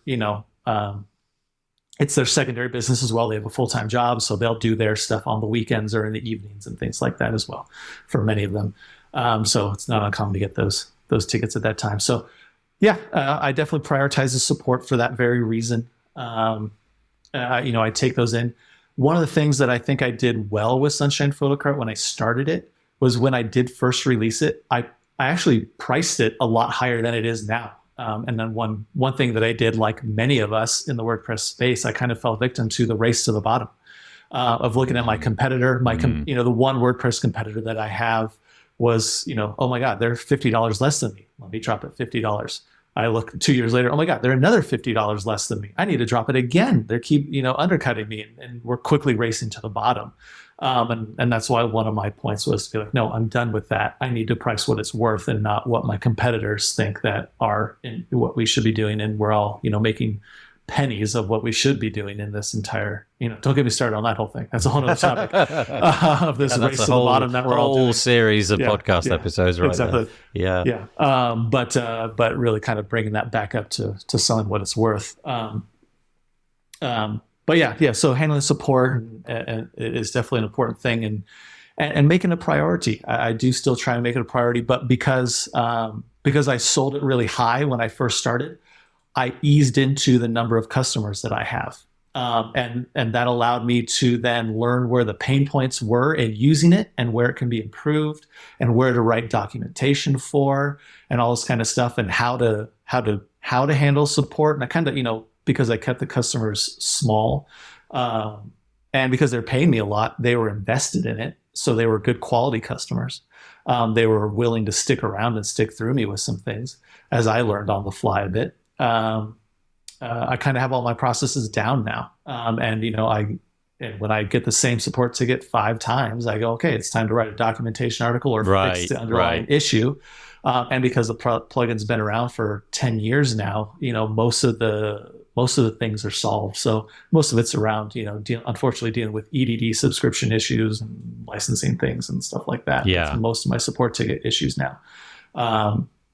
it's their secondary business as well. They have a full-time job, so they'll do their stuff on the weekends or in the evenings and things like that as well for many of them. So it's not uncommon to get those tickets at that time. So I definitely prioritize the support for that very reason. I take those in. One of the things that I think I did well with Sunshine Photo Cart when I started it was when I did first release it, I actually priced it a lot higher than it is now. And then one thing that I did, like many of us in the WordPress space, I kind of fell victim to the race to the bottom of looking at my competitor, the one WordPress competitor that I have was, oh my God, they're $50 less than me. Let me drop it $50. I look 2 years later, oh my God, they're another $50 less than me. I need to drop it again. They keep, undercutting me, and we're quickly racing to the bottom. And that's why one of my points was to be like, no, I'm done with that. I need to price what it's worth and not what my competitors think that are in what we should be doing. And we're all, making pennies of what we should be doing in this entire, don't get me started on that whole thing. That's a whole other topic of this race to the bottom that we're all doing. Whole series of podcast episodes, right? Exactly. There. Yeah. But really kind of bringing that back up to selling what it's worth. So handling support is definitely an important thing, and making a priority. I do still try and make it a priority, but because I sold it really high when I first started, I eased into the number of customers that I have. And that allowed me to then learn where the pain points were in using it and where it can be improved and where to write documentation for and all this kind of stuff, and how to handle support. And I kind of, because I kept the customers small, and because they're paying me a lot, they were invested in it. So they were good quality customers. They were willing to stick around and stick through me with some things as I learned on the fly a bit. I kind of have all my processes down now. And when I get the same support ticket 5 times, I go, okay, it's time to write a documentation article or fix the underlying issue. And because the plugin's been around for 10 years now, most of the things are solved. So most of it's around, unfortunately dealing with EDD subscription issues and licensing things and stuff like that. Yeah. That's most of my support ticket issues now.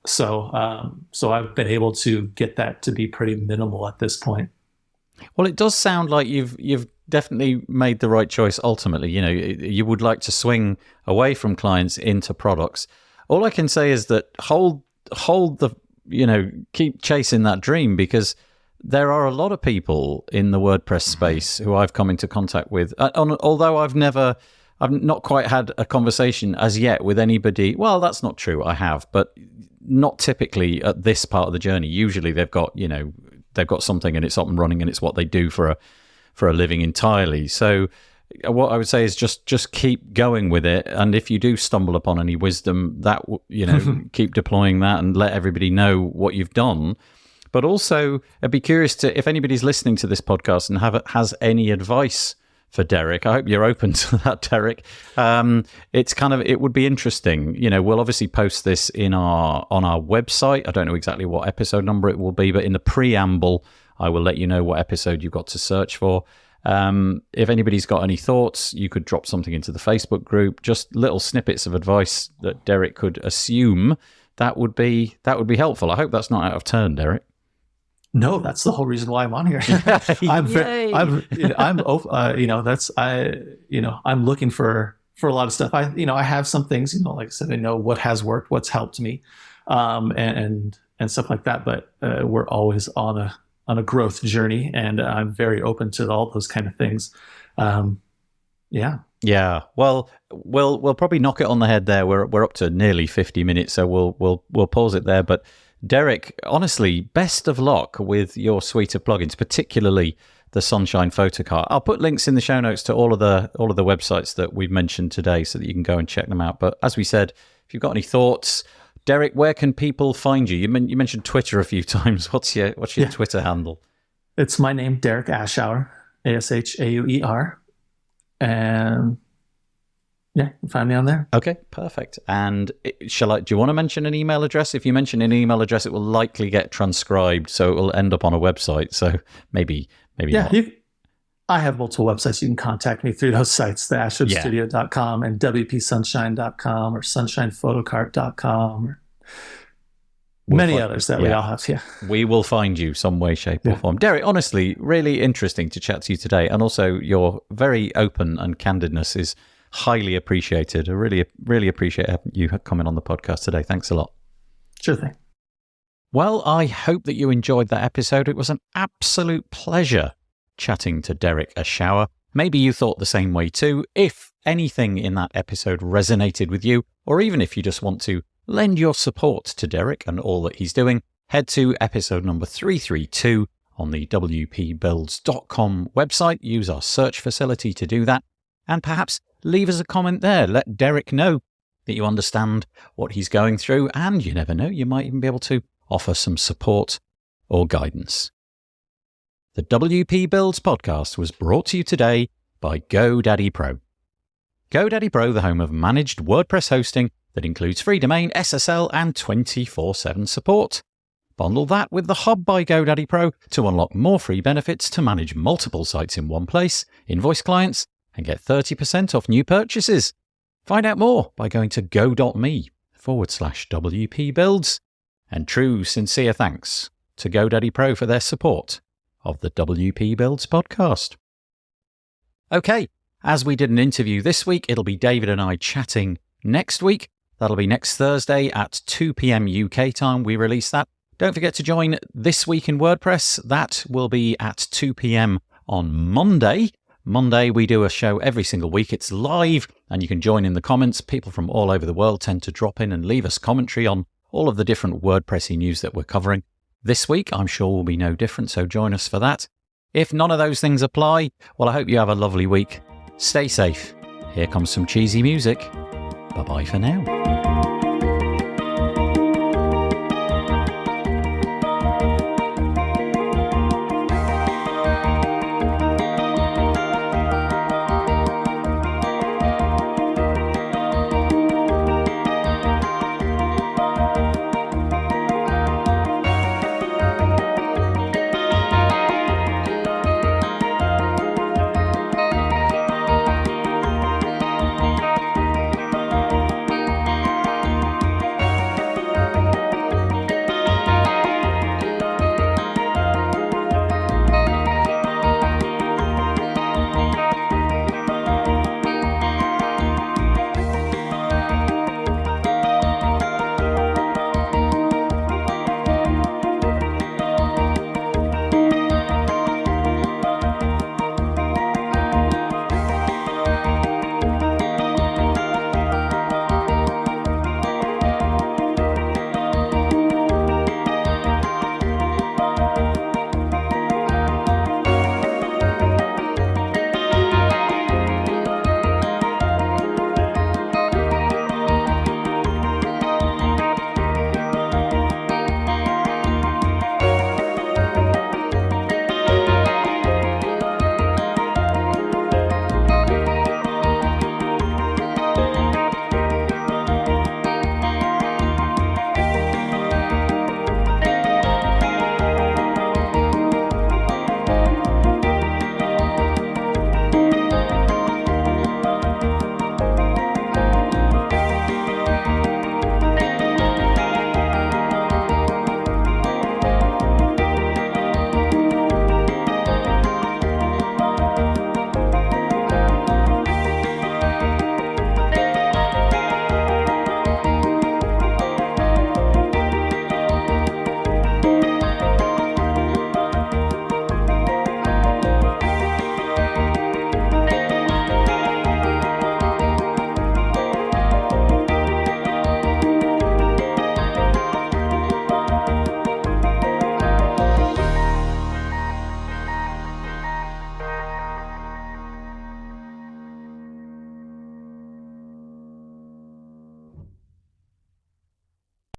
So I've been able to get that to be pretty minimal at this point. Well, it does sound like you've definitely made the right choice ultimately. You would like to swing away from clients into products. All I can say is that hold the, keep chasing that dream, because there are a lot of people in the WordPress space who I've come into contact with. Although I've not quite had a conversation as yet with anybody. Well, that's not true. I have, but not typically at this part of the journey. Usually they've got something and it's up and running and it's what they do for a living entirely. So what I would say is just keep going with it. And if you do stumble upon any wisdom, that, keep deploying that and let everybody know what you've done. But also, I'd be curious to, if anybody's listening to this podcast and has any advice for Derek. I hope you're open to that, Derek. It would be interesting. We'll obviously post this on our website. I don't know exactly what episode number it will be, but in the preamble, I will let you know what episode you've got to search for. If anybody's got any thoughts, you could drop something into the Facebook group, just little snippets of advice that Derek could assume. That would be helpful. I hope that's not out of turn, Derek. No, that's the whole reason why I'm on here. I'm looking for a lot of stuff. I have some things, like I said, I know what has worked, what's helped me, and stuff like that. But we're always on a growth journey, and I'm very open to all those kind of things. Yeah. Well, we'll probably knock it on the head there. We're up to nearly 50 minutes, so we'll pause it there. But Derek, honestly, best of luck with your suite of plugins, particularly the Sunshine Photo Cart. I'll put links in the show notes to all of the websites that we've mentioned today, so that you can go and check them out. But as we said, if you've got any thoughts, Derek, where can people find you? You mentioned Twitter a few times. What's your Twitter handle? It's my name, Derek Ashauer, Ashauer, and yeah, you can find me on there. Okay, perfect. And do you want to mention an email address? If you mention an email address, it will likely get transcribed, so it will end up on a website. So maybe not. I have multiple websites. You can contact me through those sites, the ashobstudio.com and wpsunshine.com or sunshinephotocart.com or many others that we all have. Yeah. We will find you some way, shape or form. Derek, honestly, really interesting to chat to you today. And also your very open and candidness is highly appreciated. I really, really appreciate you coming on the podcast today. Thanks a lot. Sure thing. Well, I hope that you enjoyed that episode. It was an absolute pleasure chatting to Derek Ashauer. Maybe you thought the same way too. If anything in that episode resonated with you, or even if you just want to lend your support to Derek and all that he's doing, head to episode number 332 on the wpbuilds.com website. Use our search facility to do that. And perhaps leave us a comment there. Let Derek know that you understand what he's going through. And you never know, you might even be able to offer some support or guidance. The WP Builds podcast was brought to you today by GoDaddy Pro. GoDaddy Pro, the home of managed WordPress hosting that includes free domain, SSL, and 24/7 support. Bundle that with the Hub by GoDaddy Pro to unlock more free benefits to manage multiple sites in one place, invoice clients, and get 30% off new purchases. Find out more by going to go.me/WP Builds. And true, sincere thanks to GoDaddy Pro for their support of the WP Builds podcast. Okay, as we did an interview this week, it'll be David and I chatting next week. That'll be next Thursday at 2 p.m. UK time. We release that. Don't forget to join This Week in WordPress. That will be at 2 p.m. on Monday. Monday, we do a show every single week. It's live, and you can join in the comments. People from all over the world tend to drop in and leave us commentary on all of the different WordPressy news that we're covering. This week, I'm sure will be no different, so join us for that. If none of those things apply, well, I hope you have a lovely week. Stay safe. Here comes some cheesy music. Bye-bye for now.